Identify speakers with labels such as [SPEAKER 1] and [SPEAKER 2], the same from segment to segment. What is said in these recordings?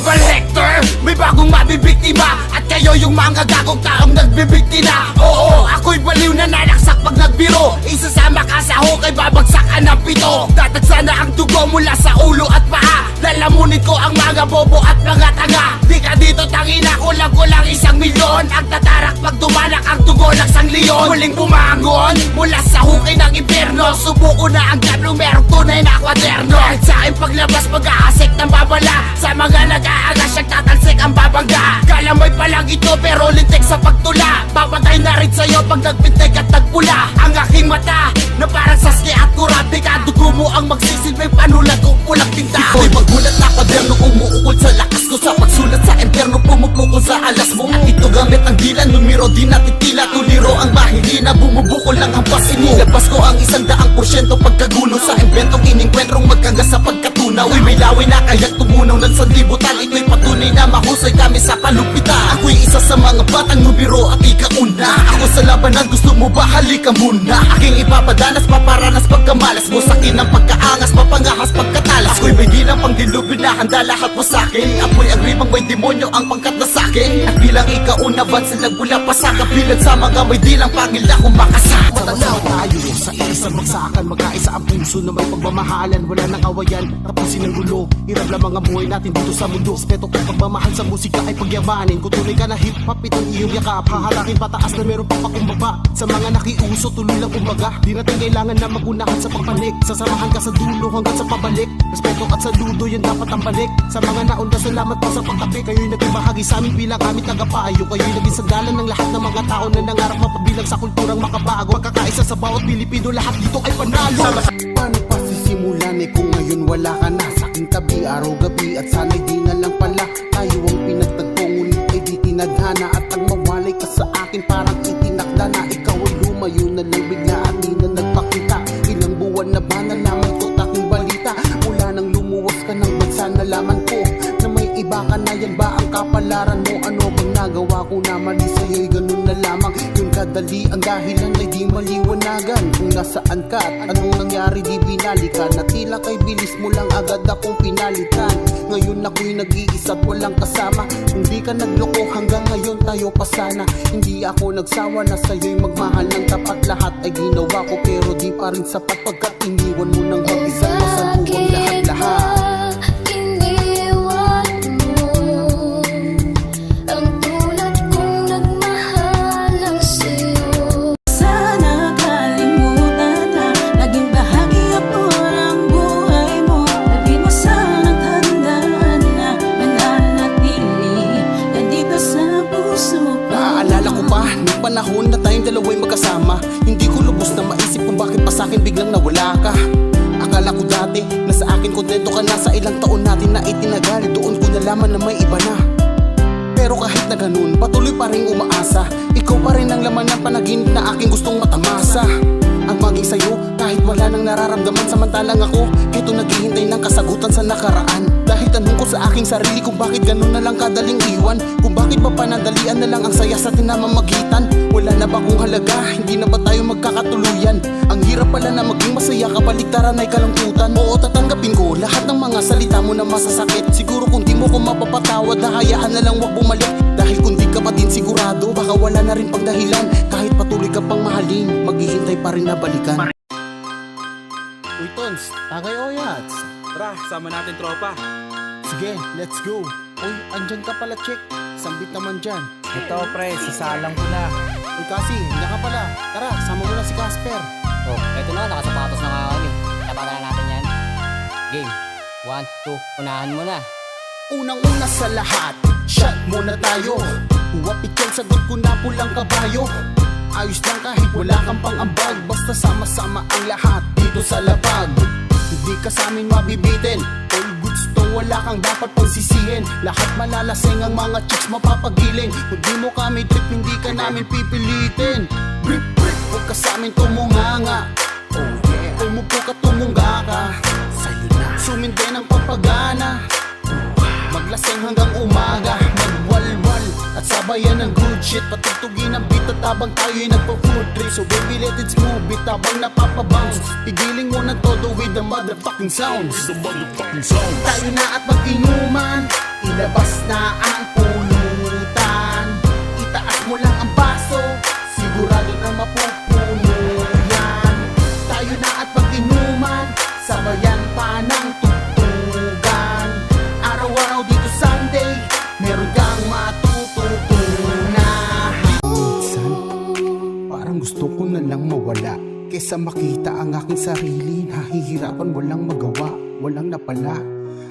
[SPEAKER 1] Hannibal Lecter, may bagong mabibiktima. At kayo yung mga gagong taong nagbibiktima. Oo, ako'y baliw na nanaksak pag nagbiro. Isasama ka sa hukay, babagsakan ng pito. Tatagsa na ang dugo mula sa ulo at paa. Lalamunin ko ang mga bobo at mga tanga. Di ka dito tangina, kulang-kulang 1 milyon. Ang tatarak pag dumalak ang dugo ng sangliyon. Muling bumangon mula sa hukay ng impyerno. Subuko na ang diablo, merong tunay na kwaderno. Kahit sa aking paglabas mag-aasik ng babala. Sa mga nag-aagas siyang tatalsik ang babangga. Kalamoy pa lang ito pero lintik sa pagtula. Papatay na rin sa'yo pag nagpintig at nagpula. Ang aking mata na parang Sasuke at Kurapika. Dugo mo ang magsisilbing panulat kung pulang tinta. Ito'y magulat na kwaderno umuukol sa lakas ko. Sa pagsulat sa impyerno pumupukol sa alas mo. Ito gamit ang dila, numero di natitila. Tuliro ang mahindi na bumubukol ng hampasin mo. Labas ko ang 100% pagkagulo sa inventong iningkwentrong magkagas sa pagkatunaw. Uy, may laway na kaya't tumunaw ng sanlibutan. Ito'y patunay na mahusay kami sa palupitan. Ako'y isa sa mga batang numero at ikauna. Ako sa labanan, gusto mo ba? Halika muna. Aking ipapadanas, paparanas pagkamalas mo. Sakin ang pagkaangas, papangahas pagkatalas. Ako'y may dilang pang dilubin na handa lahat mo sakin. Ako'y agribang may demonyo ang pangkat na sakin. At bilang ikauna, vansa nagbula pa sa kabilan. Sa mga may dilang pangil na kumakasa.
[SPEAKER 2] Matanaw tayo sa isang bagsakan. Magkaisa ang puso na may pagmamahalan. Wala nang awayan, tapusin ang gulo. Hirap lamang ang buhay natin dito sa mundo. Respeto at pagmamahal sa musika ay pagyamanin. Kung tunay ka na hip-hop, itong iyong yakap. Hahatakin pataas na meron pa pakumbaba. Sa mga nakiuso, tuloy lang umaga. Di natin kailangan na magunahan sa pagpanik. Sasamahan ka sa dulo hanggang sa pabalik. Respeto at saludo, yan dapat ang balik. Sa mga naunda, salamat pa sa pagkape. Kayo'y naging bahagi sa amin bilang aming tagapayo. Kayo'y naging sandalan ng lahat ng mga tao na nangarap mapabilang sa kulturang makabago. Pagkakaisa sa bawat Pilipino, lahat dito ay panalo. Paano pa sisimulan kung ngayon wala ka na sa aking tabi, araw-gabi. At sana'y di na lang pala tayo ang pinagtagpo. Ngunit ay di tinadhana. At ang mawalay ka sa akin parang itinakda na. Ikaw ay lumayo na lang bigla at di na nagpakita. Ilang buwan na ba na naman ito taking balita? Mula nang lumuwas ka ng bansa, nalaman ko na may iba ka na. Yan ba ang kapalaran mo? Ano bang nagawa ko na mali sa'yo'y ganun na lamang? Yung kadali ang dahilan ay di maliwanagan. Kung nasaan ka at anong nangyari di binalikan. Na tila kay bilis mo lang agad akong pinalitan. Ngayon ako'y nag-iisa't walang kasama. Kung di ka nagloko hanggang ngayon tayo pa sana. Hindi ako nagsawa na sa'yo'y magmahal ng tapat. Lahat ay ginawa ko pero di pa rin sapat. Pagkat iniwan mo ng mag-isa mo sa buwang lahat-lahat. Panahon na tayong dalawa'y magkasama. Hindi ko lubos na maisip kung bakit pa sa'kin biglang nawala ka. Akala ko dati na sa akin kontento ka na. Sa ilang taon natin na itinagal, doon ko nalaman na may iba na. Pero kahit na ganun, patuloy pa rin umaasa. Ikaw pa rin ang laman ng panaginip na aking gustong matamasa. Ang maging sa'yo kahit wala nang nararamdaman. Samantalang ako, ito naghihintay ng kasagutan sa nakaraan. Dahil tanong ko sa aking sarili kung bakit ganun na lang kadaling iwan. Kung bakit pa panandalian na lang ang saya sa tinamamagitan. Wala na ba kung halaga? Hindi na ba tayo magkakatuluyan? Ang hirap pala na maging masaya, kabaligtaran ay kalungkutan. Oo, tatanggapin ko lahat ng mga salita mo na masasakit. Siguro kung di mo ko mapapatawad, hayaan na lang wag bumalik. Dahil kung di ka pa din sigurado, baka wala na rin pang dahilan. Kahit patuloy ka pang mahalin, maghihintay pa rin na balikan. Uy Tons, tagay o yats.
[SPEAKER 3] Tara, sama natin tropa.
[SPEAKER 2] Sige, let's go. Uy, andyan ka pala, check. Sambit naman dyan.
[SPEAKER 4] Ito pre, sasalang ko na.
[SPEAKER 2] Uy Kasi, hindi ka pala. Tara, sama mo na si Casper.
[SPEAKER 4] Oh, eto na, nakasapatos na nga kami. Tapagan na natin yan. Game, 1, 2, unahan mo na.
[SPEAKER 2] Unang-una sa lahat, shot muna tayo. Huwapit yan, sagot ko na pulang kabayo. Ayos lang kahit wala kang pang-ambag. Basta sama-sama ang lahat dito sa labag. Hindi ka sa amin mabibitin. All goods to, wala kang dapat pagsisihin. Lahat malalasing ang mga chicks mapapagiling. Kung di mo kami trip, hindi ka namin pipilitin. Brip, brip, huwag ka sa amin tumunganga. Oh yeah, umupo ka, tumungga ka. Sa'yo na sumindi ng papagana. Maglasing hanggang umaga, magwalwal at sabayan ng good shit. Patugtugin ang beat at habang tayo'y nagpa-food trip. So baby let it smooth beat habang napapabounce. Pigiling mo na todo with the motherfucking sounds. Tayo na at mag-inuman, ilabas mawala kesa makita ang aking sarili. Nahihirapan, walang magawa, walang napala.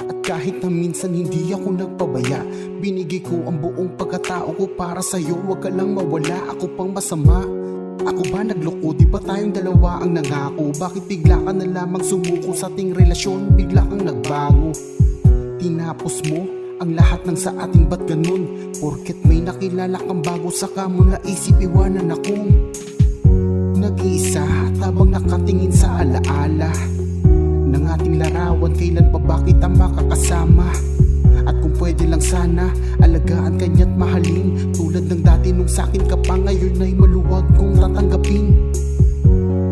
[SPEAKER 2] At kahit na minsan hindi ako nagpabaya, binigay ko ang buong pagkatao ko para sa'yo. Huwag ka lang mawala, ako pang masama. Ako ba nagloko? Di ba tayong dalawa ang nangako? Bakit bigla ka na lamang sumuko sa ating relasyon? Bigla kang nagbago. Tinapos mo ang lahat ng sa ating, ba't ganun? Porket may nakilala kang bago, saka mo naisip iwanan akong nag-iisa. Habang nakatingin sa alaala ng ating larawan, kailan pa ba kita makakasama? At kung pwede lang sana, alagaan kanya't mahalin. Tulad ng dati nung sakin ka pa, ngayon ay maluwag kong tatanggapin.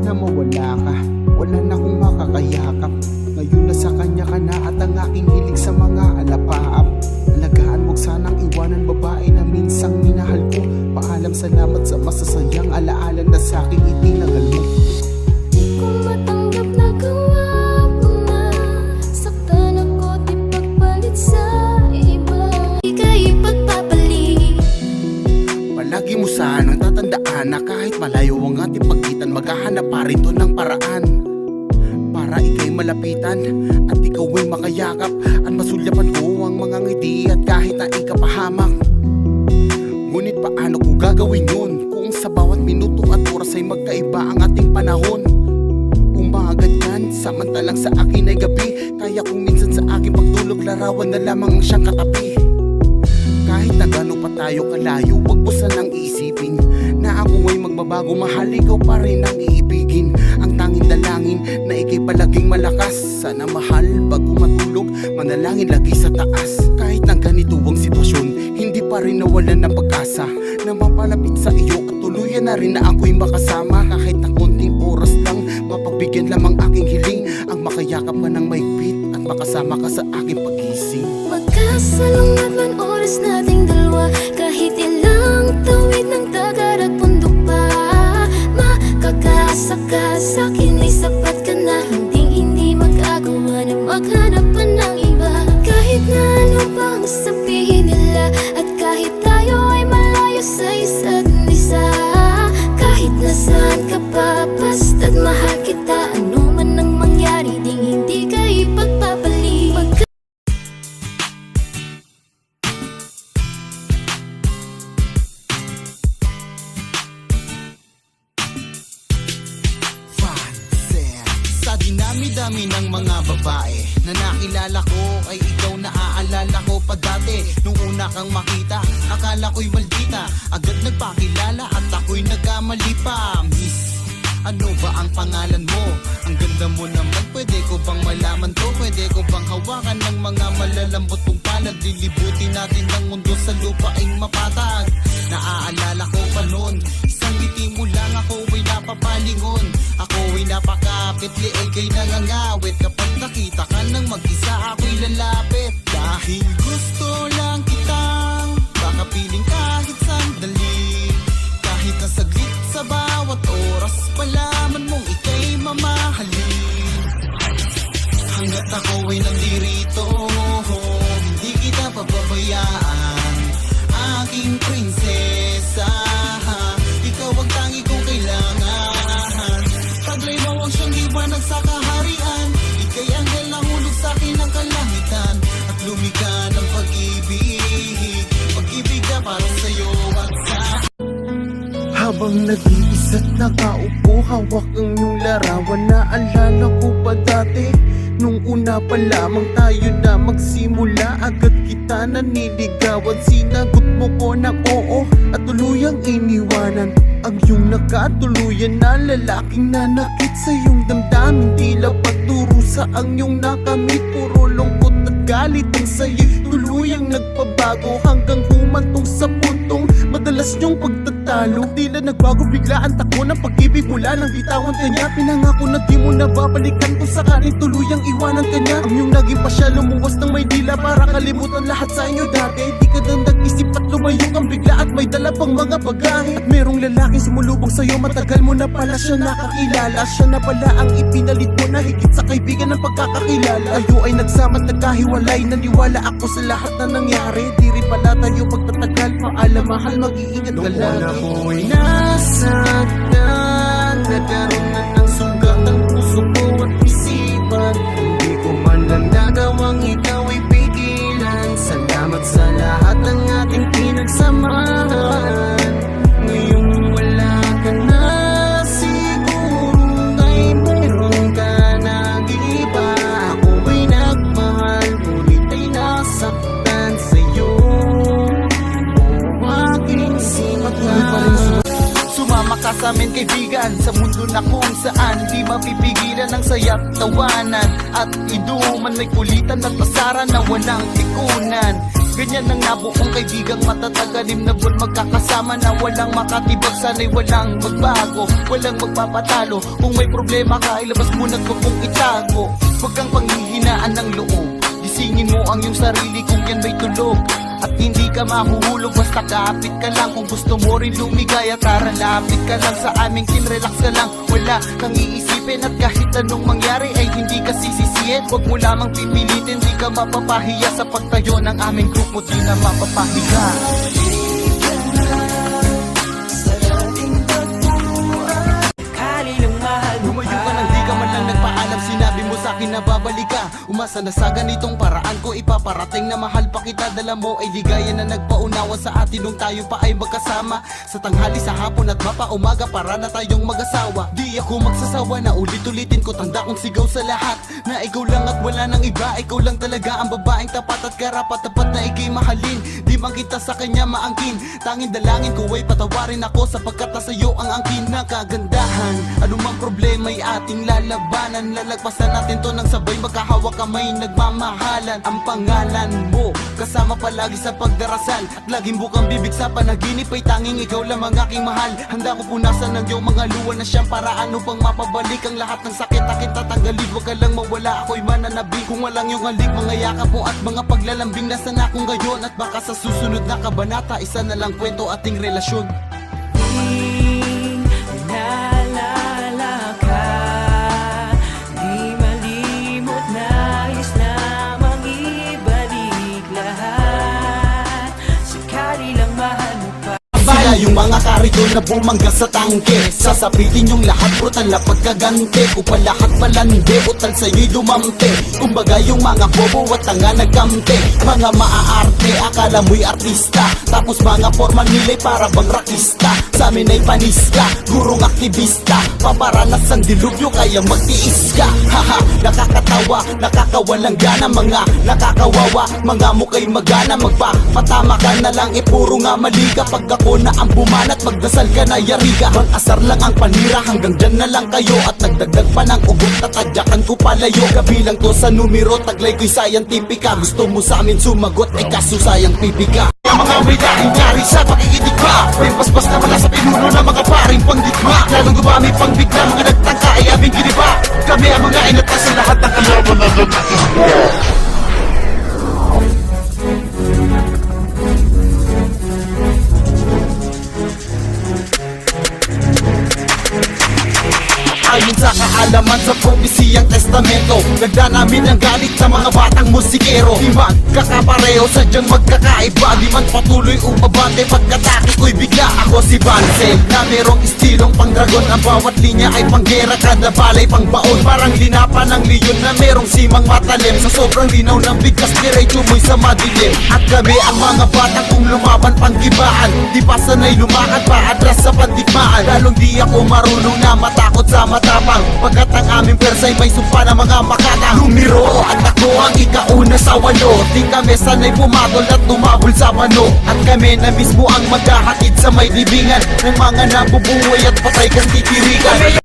[SPEAKER 2] Na mawala ka, wala na akong makakayakap. Ngayon na sa kanya ka na at ang aking hilig sa mga alapaap. Alagaan, wag sanang iwanan babae na minsang minahal ko. Paalam, salamat sa masasayang alaala na saking itinagal mo.
[SPEAKER 5] Di ko matanggap na gawa mo na saktan ako, di pagpalit sa iba. Di ka ipagpapalit.
[SPEAKER 2] Palagi mo sanang tatandaan na kahit malayo ang ating pagkitan, maghahanap pa rin to ng paraan para ika'y malapitan at ikaw ay makayakap. At masulyapan ko ang mga ngiti at kahit na ikapahamak. Ngunit paano ko gagawin yun kung sa bawat minuto at oras ay magkaiba ang ating panahon? Umaga yan, samantalang sa akin ay gabi. Kaya kung minsan sa aking pagtulog, larawan na lamang ang siyang katabi. Kahit na gano'n pa tayo kalayo, wag mo sanang iisipin na ako ay magbabago. Mahal, ikaw pa rin ang iibigin. Ang tanging dalangin na ika'y palaging malakas. Sana mahal, bago matulog, manalangin lagi sa taas. Kahit na ganito ang sitwasyon, hindi pa rin nawalan ng pag-asa na mapalapit sa iyo at tuluyan na rin na ako'y makasama. Kahit na konting oras lang, mapagbigyan lamang aking hiling. Ang makayakap ka ng maigpit at makasama ka sa aking pagising.
[SPEAKER 5] Magkasalungat man oras nating dalawa, kahit ilang tawid ng dagat at bundok pa. Makakasa ka sa'kin ay sapat ka na. Hindi magagawa na maghanap pa ng iba. Kahit na ano pang sabihin nila, at kahit tayo ay malayo sa isa't isa. Kahit nasaan ka pa, basta't mahal kita. Ano man ang mangyari, ding hindi ka ipagpapalit.
[SPEAKER 2] Sa dinami-dami ng mga babae na nakilala ko, ay ikaw naaalala ko pa dati. Nung una kang makita, akala ko'y maldita. Agad nagpakilala at ako'y nagkamali pa. Miss, ano ba ang pangalan mo? Ang ganda mo naman, pwede ko bang malaman to? Pwede ko bang hawakan ng mga malalambot kong palad? Lilibutin natin ng mundo sa lupaing mapatag. Naaalala ko pa noon, isang ngiti mo lang ako ay napapalingon. Ako ay napakapit, liig ay nangangawit. Kapag nakita ka ng mag-isa, ako'y lalapit. Dahil gusto lang kitang makapiling kahit sandali. Kahit na saglit sa bawat oras, palaman mong ika'y mamahalin. Hanggat ako ay nandirito, hindi kita pababayaan. Aking prinsesa, ikaw ang tangi kong kailangan. Taglay mo ang siyang liwanag sa kaharian. Ika'y anghel na hulog sa'kin ng kalangitan. At lumika ng pag-ibig, pag-ibig na para sa'yo at sa habang nag-iisa't nakaupo, hawak ang iyong larawan. Naalala ko pa dati, nung una pa lamang tayo na magsimula. Agad kita naniligawan, sinagot mo ko ng oo at tuluyang iniwanan ang iyong nakatuluyan na lalaking nanakit sa iyong damdamin. Tila pagturo sa ang iyong nakamit, puro lungkot at galit ang sa'yo'y tuluyang nagpabago. Hanggang humantong sa puntong madalas niyong pagtatalo. At tila nagbago bigla ang takbo ng pag-ibig mula nang bitawan ka niya. Pinangako na di mo nababalikan kung sakaling tuluyang iwanan ka niya. Ang iyong naging pasya, lumuwas ng may dila para kalimutan lahat sa inyo dati. Di ka na nag-isip at lumayo kang bigla at may dala pang mga bagahe. At merong lalaking sumulubong sa'yo, matagal mo na pala siya nakakilala. Siya na pala ang ipinalit mo na higit sa kaibigan ng pagkakakilala. Kayo ay nagsama at nagkahiwalay, naniwala ako sa lahat na nangyari. Di rin pala tayo pagtatagal, paalam mahal, mag-iingat ka lagi. Noon ako'y nasaktan, Nagkaroon na ng sugat ang puso ko at isipan. Hindi ko man lang nagawang ikaw ay pigilan. Salamat sa lahat ng ating pinagsamahan. Ngayong wala ka na, siguro ay mayroon ka ng iba. Ako ay nagmahal, ngunit ay nasaktan sa'yo. O aking simakan.
[SPEAKER 1] Sumama ka sa amin kaibigan, sa mundo na kung saan di mapipigilan ang saya't tawanan. At inuman may kulitan at pasaran na walang tikunan. Ganyan ang nabuong kaibigang matatagalim na buwan magkakasama na walang makatibag, sana'y walang magbago, walang magpapatalo. Kung may problema ka, ilabas mo na ko kung itago. Huwag kang panghihinaan ng loob, gisingin mo ang iyong sarili kung yan may tulog. At hindi ka mahuhulog, basta kapit ka lang. Kung gusto mo rin lumigaya, tara lapit ka lang sa aming team, relax ka lang. Wala kang iisipin at kahit anong mangyari ay hindi ka sisisihin. Huwag mo lamang pipilitin, di ka mapapahiya sa pagtayo ng aming grupo, di na mapapahiya. Lumayo ka nang di ka man lang nagpaalam, sinabi mo sa akin na babalik ka. Umasa na sa ganitong paraan ko ipaparating na mahal pa kita. Dala mo ay ligaya na nagpaunawa sa atin nung tayo pa ay magkasama. Sa tanghali, sa hapon at mapaumaga para na tayong mag-asawa. Di ako magsasawa na ulit-ulitin ko, tanda kong sigaw sa lahat na ikaw lang at wala nang iba. Ikaw lang talaga ang babaeng tapat at karapat-dapat na ikay mahalin. Di man kita sa kanya maangkin, tanging dalangin ko ay patawarin ako sapagkat na sa'yo ang angkin na kagandahan. Anumang problema ay ating lalabanan, lalagpasan natin to ng sabay, magkahawak kamay, nagmamahalan. Ang pangalan mo kasama palagi sa pagdarasal, at laging bukang bibig sa panaginip ay tanging ikaw lamang aking mahal. Handa ko punasan ng iyong mga luwa na siyang paraan upang mapabalik ang lahat ng sakit akin tatanggalin. Huwag ka lang mawala, ako'y mananabi. Kung walang iyong halik, mga yakap mo at mga paglalambing, nasa na akong gayon. At baka sa susunod na kabanata, isa na lang kwento ating relasyon.
[SPEAKER 6] Naalala ka, di malimot, nais lamang ibalik lahat. Sakali lang mahal mo pa.
[SPEAKER 1] Sila yung mga karito na bumangga sa tangke, sasapitin yung lahat brutal na pagkagante. Kung pa lahat malandi, utal sa'yo'y dumamte. Kumbaga yung mga bobo at tanga nagkamte, mga maaarte, akala mo'y artista. Tapos mga formal nila'y para bang rakista. Sa amin ay panista, gurong aktivista, paparanas ang dilubyo kaya magtiis ka. Haha, nakakatawa, nakakawalang gana, mga nakakawawa, mga mukha'y magana. Magpapatama ka na lang, puro nga mali ka. Pag ako na ang bumanat, magdasal ka na yari ka. Mag-asar lang ang panira, hanggang dyan na lang kayo. At nagdagdag pa ng ugot, tatadyakan ko palayo. Kabilang to sa numero, taglay ko'y scientifica. Gusto mo sa amin sumagot, ay kaso sayang pipika. Ang mga may daking nyari sa pakikinig pa, may paspas na mula sa pinuno ng mga paring panggitma. Lalong gumamit pang bigla, mga nagtangka ay aming giniba. Kami ang mga inatas sa lahat ng kalaban na ayon sa kaalaman sa propesiyang testamento, nagda namin ang galit sa mga batang musikero. Di man kakapareho, sadyang magkakaiba. Di man patuloy umabante, pagkatake ko'y bigla. Ako si Vancel, na merong istilong pang dragon. Ang bawat linya ay panggera, kada balay pang baon. Parang linapa ng leon na merong simang matalim. Sa sobrang linaw ng bigkas, diretso mo'y sa madilim. At kami ang mga batang kung lumaban panggibaan, di pa sanay lumakad pa atras sa pandigmaan. Lalong di ako marunong na matakot sa matapang, pagkat ang aming persay may sumpa na mga makatang. Lumiro at ako ang ikauna sa walo, di kami sanay pumatol at tumabol sa mano. At kami na mismo ang maghahatid sa may libingan ng mga nabubuhay at patay kang titirikan.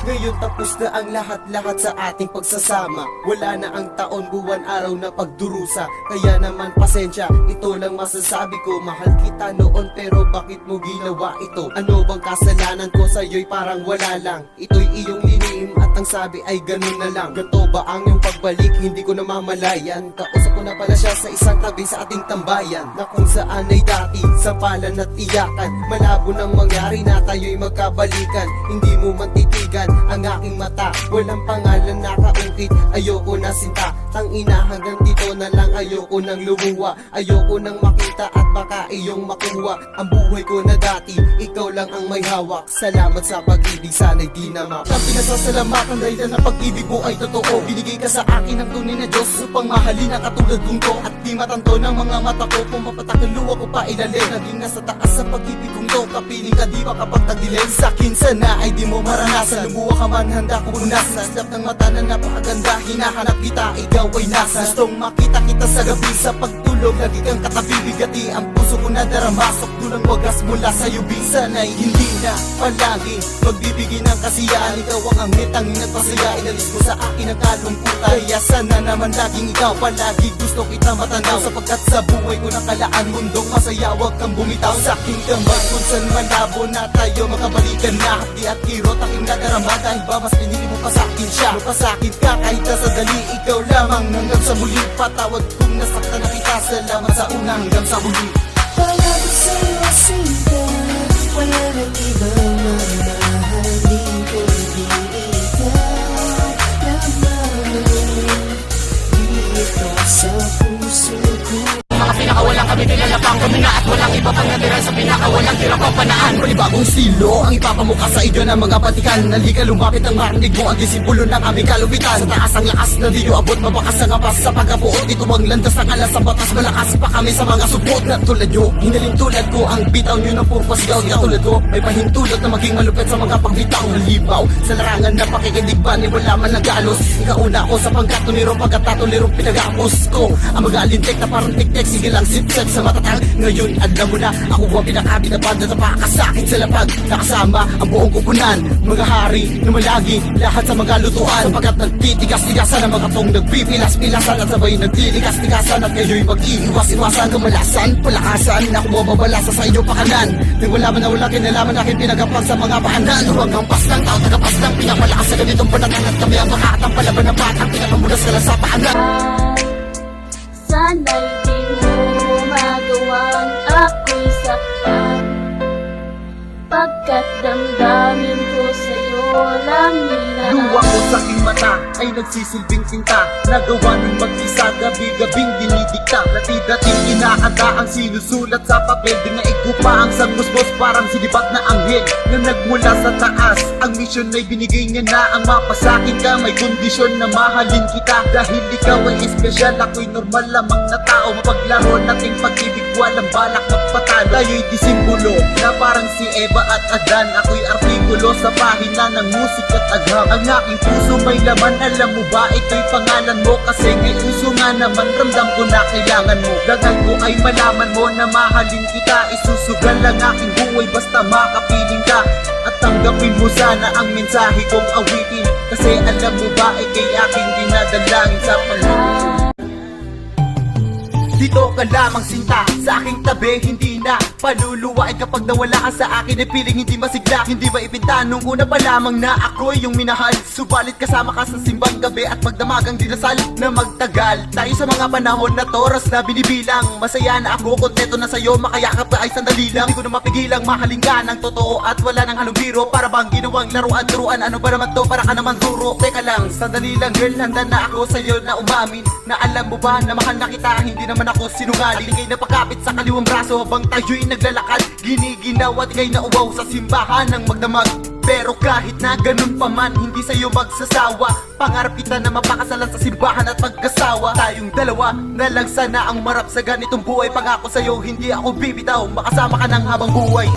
[SPEAKER 1] Ngayon tapos na ang lahat-lahat sa ating pagsasama. Wala na ang taon, buwan, araw na pagdurusa. Kaya naman pasensya, ito lang masasabi ko. Mahal kita noon pero bakit mo ginawa ito? Ano bang kasalanan ko sa'yo'y parang wala lang? Ito'y iyong linihim at ang sabi ay ganun na lang. Ganto ba ang iyong pagbalik? Hindi ko namamalayan. Kausap ko na pala siya sa isang tabi sa ating tambayan, na kung saan ay dati sampalan at iyakan. Malabo nang mangyari na tayo'y magkabalikan. Hindi mo man titigan ang aking mata, walang pangalan nakaungkit. Ayoko na sinta,
[SPEAKER 2] Tangina hanggang dito na lang, ayoko nang lumuwa. Ayoko nang makita at baka iyong makuha ang buhay ko na dati, ikaw lang ang may hawak. Salamat sa pag-ibig, sana'y di na mapa. Ang pinasasalamatan dahil na pag-ibig mo ay totoo. Binigay ka sa akin ng tunay na Diyos upang mahalin ang katulad kong to. At di matanto ng mga mata ko kung mapatak ang luwa ko pa ilalim. Naging nasa taas sa pag-ibig kong to, kapiling ka di ba kapag tagdilim. Sa'kin sana ay di mo maranasan, lumuha ka man handa ko punasan. Slap ng mata na napakaganda, hinahanap kita, ikaw ay nasa. Gustong makita kita sa gabi sa pagtulog, lagi kang katabi, bigati ang puso ko na daramasok. Dulang wagas mula sa yubi, sana'y hindi na palagi magbibigay ng kasiyahan. Ikaw ang angit, ang nagpasaya, inalis mo sa akin ang kalungkutan. Kaya sana naman laging ikaw palagi gusto kita matanaw, sapagkat sa buhay ko nakalaan mundong masaya. Huwag kang bumitaw sa aking kamay kung saan malabo na tayo makabalikan na. Hati at kirot aking nadarama, dahil ba mas pinili mo pa sa akin siya. Mapasakit ka kahit na sa dali, ikaw lamang hanggang sa muli. Patawad kung nasaktan na kita, salamat sa una hanggang sa huli.
[SPEAKER 5] Palagi sa'yo sinta, wala nang ibang mamahalin kundi ikaw lamang. Dito sa puso ko,
[SPEAKER 1] Mga pinakawalang kami nilalapang kumina at walang iba pang natira sa pinakawalang tirang kapanaan. Panibagong stilo ang ipapamuka sa iyo ng mga batikan. Nalika lumapit ang marinig mo ang disipulo ng aming kalupitan. Sa taas ang lakas na di abot, mabakas ang apas sa pagkapuot. Ito ang landas ng alas sa batas, malakas pa kami sa mga support. Na tulad nyo, hinaling tulad ko ang bitaw nyo ng purpose daw. Katulad ko, may pahintulot na maging malupit sa mga pagbitaw. Halibaw, sa larangan na pakikinig ba ni wala man nagalos. Ikauna ko sa pangkatuniro, pagkatatuliro pinagapos ko. Ang mga alintek na parang tik-tik, sige lang sip-sip sa matatag. Ngayon alam mo na, ako ang pinakabit na banda na pakakasakit sa lapag. Nakasama ang buong kupunan, mga hari na malagi lahat sa mga lutuan. Sapagkat nagtitigas-tigasan ang mga pong nagpipilas-pilasan at sabay nagtitigas-tigasan. At kayo'y mag-iiwas-iwasan, kamalasan, palakasan. Ako mababalasa sa inyo pakanan. Nang wala man na wala kinalaman aking pinagapag sa mga bahanan. Huwag ang paslang tao, tagapaslang pinapalakas sa ganitong panangan. At kami ang makatang palaban ng batang pinakamulas ka lang sa paanan.
[SPEAKER 5] sana'y di mo magawang ako'y saktan. Pagkat damdamin ko sa'yo lang nila.
[SPEAKER 2] Luwa ko sa aking mata ay nagsisilbing sinta. Nagawa ng mag-isa, gabi-gabing dinidikta. Dati-dating kinakanta ang sinusulat sa papel. Dinaig pa ang sangmusmos parang silibat na anghel na nagmula sa taas. Ang misyon ay binigay niya na ang mapasakin ka. May kondisyon na mahalin kita. Dahil ikaw ay espesyal, ako'y normal lamang na tao. Mapaglaro nating pag-ibig, walang balak magpatalo. Tayo'y disimbolo na parang si Eva at Adan. Ako'y artikulo sa pahina ng musik at agham. Ang aking puso may laman, alam mo ba ito'y pangalan mo? Kasi ngay puso nga naman, ramdam ko na kailangan mo. Dagan ko ay malaman mo na mahalin kita. Isusugal lang aking buhay basta makapiling ka. At tanggapin mo sana ang mensahe kong awitin. Kasi alam mo ba ikay aking dinadalangin sa Panginoon. Dito ka lamang sinta, sa aking tabi hindi na paluluwain. Kapag nawala ka sa akin ay piling hindi masigla. Hindi ba ipinta nung una pa lamang na ako'y yung minahal. Subalit kasama ka sa simbang gabi at magdamagang dinasal na magtagal. Tayo sa mga panahon na toras na binibilang. Masaya na ako, kontento na sa'yo, makayakap ka ay sandali lang. Hindi ko na mapigilang mahalin ka ng totoo at wala nang halong biro. Para bang ginawang laruan-turuan, ano ba naman to, para ka naman turo. Teka lang, sandali lang girl, handa na ako sa'yo na umamin. Na alam mo ba na mahal na kita, hindi naman ako sinungaling. At ikay napakapit sa kaliwang braso habang tayo'y naglalakad. Giniginaw at ikay nauwaw sa simbahan ng magdamag. Pero kahit na ganun pa man, hindi sa'yo magsasawa. Pangarap kita na mapakasalan sa simbahan at pagkasawa. Tayong dalawa na lang sana ang marap sa ganitong buhay. Pangako sa'yo hindi ako bibitaw, makasama ka ng habang buhay.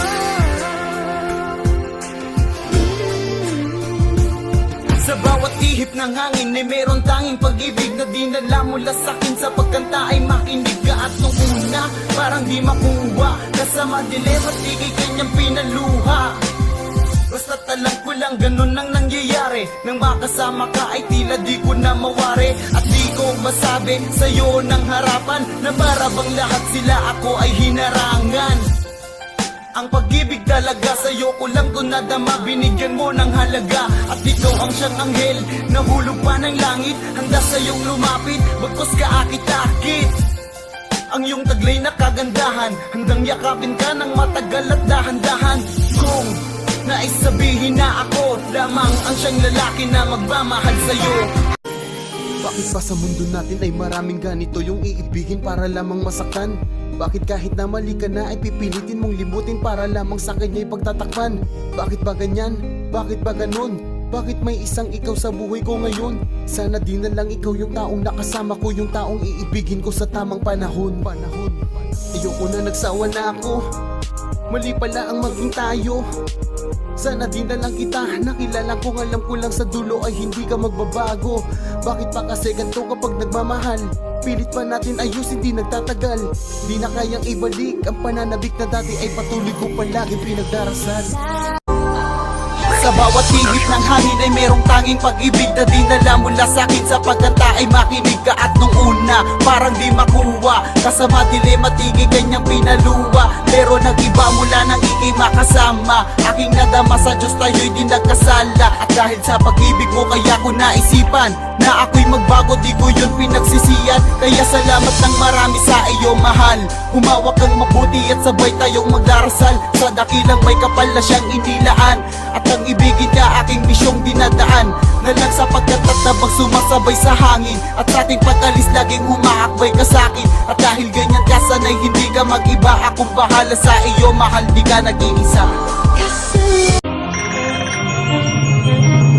[SPEAKER 2] Sa bawat ihip ng hangin ay meron tanging pag-ibig na dinala mula sa'kin. Sa pagkanta ay makinig ka at nung una parang di makuha. Kasama dilim at ikay kanyang pinaluha. Basta't alam ko lang ganun ang nangyayari. Nang makasama ka ay tila di ko na mawari. At di ko masabi sa'yo ng harapan na para bang lahat sila ako ay hinarangan. Ang pag-ibig talaga sa'yo ko lang to nadama. Binigyan mo ng halaga at ikaw ang siyang anghel. Nahulog pa ng langit, handa sa'yong lumapit. Bagkos ka akit-akit ang iyong taglay na kagandahan. Handang yakapin ka ng matagal at dahan-dahan. Kung nais sabihin na ako lamang ang siyang lalaki na magmamahal sa'yo. Bakit pa sa mundo natin ay maraming ganito yung iibigin para lamang masaktan? Bakit kahit na mali ka na ay pipilitin mong limutin para lamang sa kanya'y pagtatakpan? Bakit ba ganyan? Bakit ba ganun? Bakit may isang ikaw sa buhay ko ngayon? Sana di na lang ikaw yung taong nakasama ko, yung taong iibigin ko sa tamang panahon. Ayoko na, nagsawa na ako. Mali pala ang maging tayo. Sana di na lang kita nakilala kung alam ko lang sa dulo ay hindi ka magbabago. Bakit pa kasi ganito kapag nagmamahal? Pilit pa natin ayusin, di nagtatagal. Di na kayang ibalik ang pananabik na dati ay patuloy ko palaging pinagdarasal.
[SPEAKER 1] Sa bawat higit ng hangin ay merong tanging pag-ibig na dinala mula sa'kin. Sa pagkanta ay makinig ka at nung una parang di makuha. Kasama dilim at tigil kanyang pinaluwa. Pero nag-iba mula nang ikay makasama. Aking nadama sa Diyos tayo'y di nagkasala. At dahil sa pag-ibig mo kaya ko naisipan na ako'y magbago, di ko yun pinagsisiyan. Kaya salamat ng marami sa iyo mahal. Humawak kang mabuti at sabay tayong magdarasal. Sa dakilang may kapal na siyang inilaan. At ang ibigin niya aking misyong dinadaan na lang sa pagkatatabang sumasabay sa hangin. At sa ating pag-alis laging humaakbay ka sa'kin. At dahil ganyan ka sanay hindi ka mag-iba. Akong bahala sa iyo mahal, di ka nag-iisa.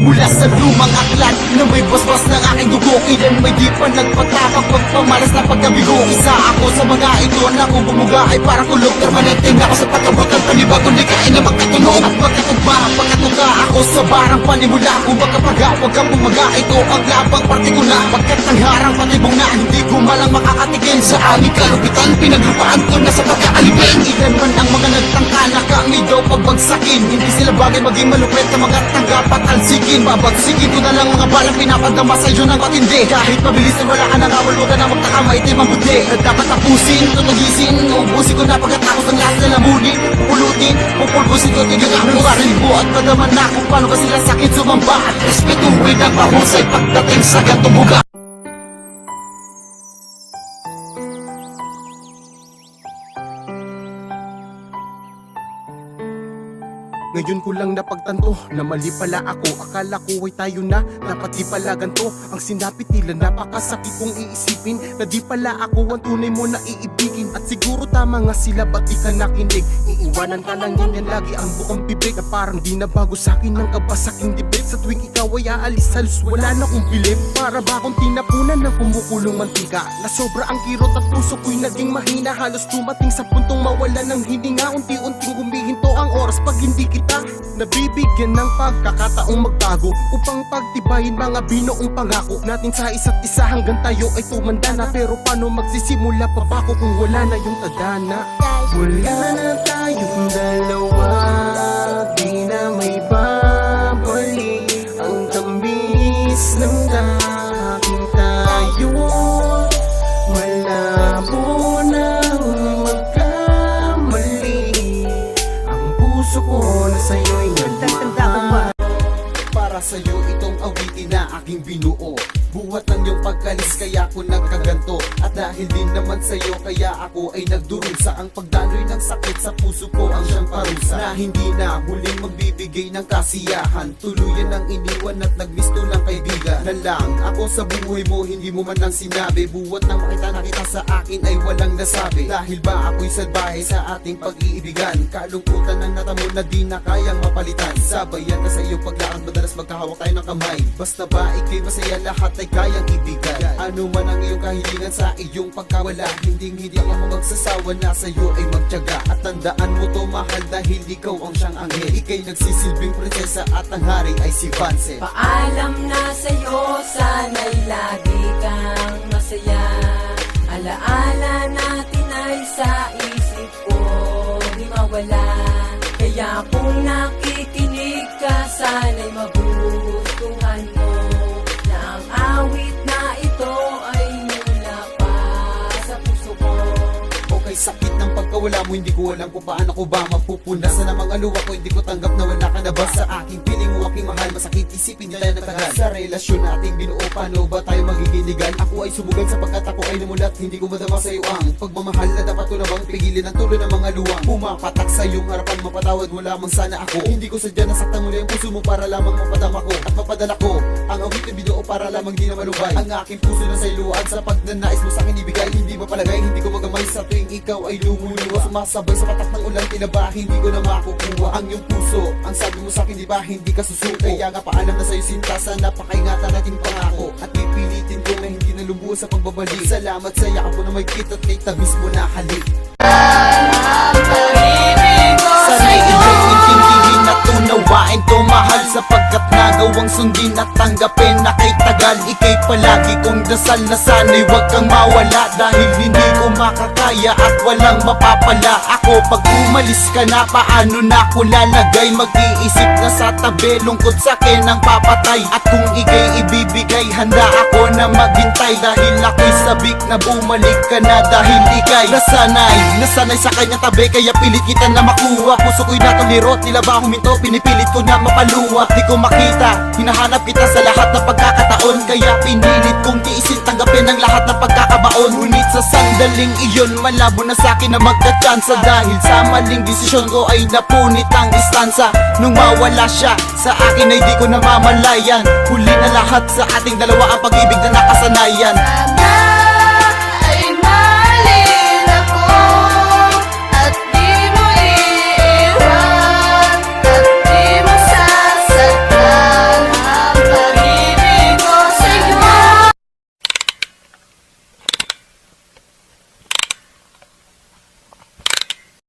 [SPEAKER 1] Mula sa lumang aklan na may basbas ng aking dugo, ilan may di pa nagpatapag pagpamalas na pagkabigo. Isa ako sa mga ito na kung bumuga ay parang kulog. Permanente na ako sa pagkabutan, panibagong ligain na magkatunog. At magkatugba, pagkatuga ako sa barang panimula. Kung magkapaga, huwag kang bumaga, ito ang labang partikula. Pagkat ang harang patibong na hindi ko malang makakatikin. Sa aming kalupitan, pinaglupaan ko na sa pagkaalipin. Ilan man ang mga nagtangka na kami daw pagbagsakin. Hindi sila bagay maging malupit na mga tanggap at alsikin. Babagsikin ko na lang mga balang pinapadama sa iyo ng matindi. Kahit mabilis na wala ka nang awal, huwag ka na magtaka, maitim ang buti. Na dapat tapusin, tutugisin, uubusin ko na pagkatapos ng lahat na lamunin. Pupulutin, pupulbusin ko, tigil ang baribo. At padaman na kung paano ba sila sakit sumamba. At respetuhin ang mahusay pagdating sa gantong buga.
[SPEAKER 2] Ngayon ko lang napagtanto na mali pala ako. Akala ko ay tayo na, dapat di pala ganto. Ang sinapit nila napakasakit kong iisipin na di pala ako ang tunay mo na iibigin. At siguro tama nga sila, ba't di ka nakinig? Iiwanan ka lang yan lagi ang bukang bibig. Na parang di na bago sa'kin ng kabasaking dibig. Sa tuwing ikaw ay aalis halos wala na kong bilib. Para ba akong tinapunan ng kumukulong mantika na sobra ang kirot at puso ko'y naging mahina. Halos dumating sa puntong mawala ng hininga. Unti-unting humihinto ang oras pag hindi kita nabibigyan ng pagkakataong magbago upang pagtibayin mga binoong pangako natin sa isa't isa hanggang tayo ay tumanda na. Pero paano magsisimula pa ba ako kung wala na yung tadhana? Wala na tayong dalawa, di na may babalik ang tamis ng dating tayo. Malabo nang magkamali, ang puso ko na sa'yo'y nagmahal.
[SPEAKER 1] Para sa'yo itong awitin na aking binuo. Buhat ng iyong pagkalis kaya ako nagkaganto. At dahil din naman sa'yo kaya ako ay nagdurusa. Ang pagdaloy ng sakit sa puso ko ang siyang parusa. Na hindi na huling magbibigay ng kasiyahan. Tuluyan ang iniwan at nagmisto ng kaibigan. Na lang ako sa buhay mo, hindi mo man lang sinabi. Buhat ng makita na kita sa akin ay walang nasabi. Dahil ba ako'y salbahe sa ating pag-iibigan. Kalungkutan ng natamo na di na kayang mapalitan. Sabayan ka sa iyong paglaan, madalas magkahawak tayo ng kamay. Basta ba ikay masaya, lahat ay kayang ibigay. Ano man ang iyong kahilingan sa iyong pagkawala, hindi ako magsasawa na sa iyo ay magtiyaga. At tandaan mo to mahal dahil ikaw ang siyang anghel. Ika'y nagsisilbing prinsesa at ang hari ay si Vincent.
[SPEAKER 6] Paalam na sa'yo, sana'y lagi kang masaya. Alaala natin ay sa isip ko di mawala. Kaya kung nakikinig ka, sana'y magustuhan mo na ang awit na ito ay mula pa sa puso ko.
[SPEAKER 1] Okay, sakit
[SPEAKER 2] ng pagkawala mo, hindi ko alam kung paano ko ba mapupuna. Sa namang aluwa ko, hindi ko tanggap na wala ka na ba sa aking piling mo, aking mahal. Masakit isipin nila na tagal sa relasyon nating binuo, paano ba tayo magiging legal? Ako ay sumugal sapagkat ako ay namulat, hindi ko madama sa iyo ang pagmamahal na dapat ko na bang pigilin ang tulo ng mga luwang pumapatak sa iyong harapan, mapatawad mo lamang sana ako. Hindi ko sadya nasaktan muli ang puso mo para lamang mapadama ko at mapadala ko ang awit na binuo para lamang di na malubay ang aking puso na sa iluan sa pagnanais mo sa akin ibigay. Hindi mapalagay, hindi ko magamay sa tuwing ikaw ay lumuluwa, sumasabay sa patak ng ulan, tila ba hindi ko na makukuha ang iyong puso. Ang sabi mo sa akin, di ba hindi ka susuko? Kaya nga paalam na sa'yo sinta, sana pakaingatan natin pangako at pipilitin ko na hindi na lumuha sa pagbabalik. Salamat sa yakap mo na may kit at may tabis mo na halik. Sana'y iyong intindihin at unawain to, mahal, sapagkat nagawang sundin at tanggapin na kay tagal. Ika'y palagi kong dasal na sana'y huwag kang mawala, dahil hindi ko makakaya at walang mapapala. Ako pag umalis ka na, paano na ko lalagay? Mag-iisip na sa tabi, lungkot sa'kin ang papatay. At kung ika'y ibibigay, handa ako na maghintay, dahil ako'y sabik na bumalik ka na, dahil ika'y nasanay sa kanya tabi. Kaya pilit kita na makuha, puso ko'y natuliro, tila ba huminto, pinipilit ko na mapaluwa. Di ko makita, hinahanap kita sa lahat ng pagkakataon, kaya pinilit kong tiisin, tanggapin ang lahat ng pagkakabaon. Ngunit sa sandaling iyon, malabo na sa'kin na magkatsansa, dahil sa maling desisyon ko ay napunit ang distansa. Nung mawala siya sa akin ay di ko namamalayan, huli na lahat sa ating dalawa ang pag-ibig na nakasanayan.